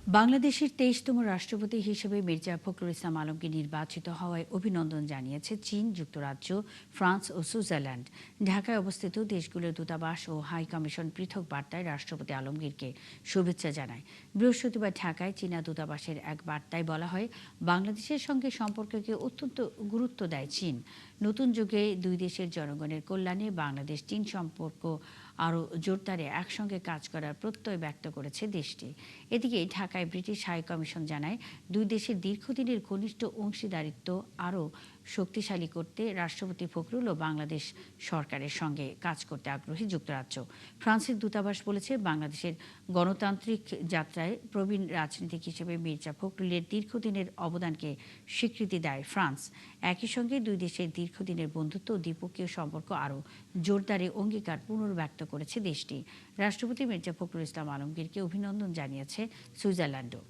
বাংলাদেশের ২৩তম রাষ্ট্রপতি হিসেবে মির্জা ফখরুল ইসলাম আলমগীর নির্বাচিত হওয়ায় অভিনন্দন জানিয়েছে চীন, যুক্তরাজ্য, ফ্রান্স ও সুইজারল্যান্ড। ঢাকায় অবস্থিত দেশগুলোর দূতাবাস ও হাই কমিশন পৃথক বার্তায় রাষ্ট্রপতি আলমগীরকে শুভেচ্ছা জানায়। বৃহস্পতিবার ঢাকায় চীনা দূতাবাসের এক বার্তায় বলা হয়, বাংলাদেশের সঙ্গে সম্পর্ককে অত্যন্ত গুরুত্ব দেয় চীন। নতুন যুগে দুই দেশের জনগণের কল্যাণে বাংলাদেশ চীন সম্পর্ক আরও জোরদারে একসঙ্গে কাজ করার প্রত্যয় ব্যক্ত করেছে দেশটি। এদিকে ঢাকায় ব্রিটিশ হাই কমিশন জানায়, দুই দেশের দীর্ঘদিনের ঘনিষ্ঠ অংশীদারিত্ব আরও শক্তিশালী করতে রাষ্ট্রপতি ফখরুল ও বাংলাদেশ সরকারের সঙ্গে কাজ করতে আগ্রহী যুক্তরাজ্য। ফ্রান্সের দূতাবাস বলেছে, বাংলাদেশের গণতান্ত্রিক যাত্রায় প্রবীণ রাজনীতিক হিসেবে মির্জা ফখরুলের দীর্ঘদিনের অবদানকে স্বীকৃতি দেয় ফ্রান্স। একই সঙ্গে দুই দেশের দীর্ঘদিনের বন্ধুত্ব ও দ্বিপক্ষীয় সম্পর্ক আরও জোরদারে অঙ্গীকার পুনর্ব্যক্ত করেছে দেশটি। রাষ্ট্রপতি মির্জা ফখরুল ইসলাম আলমগীরকে অভিনন্দন জানিয়েছে সুইজারল্যান্ডও।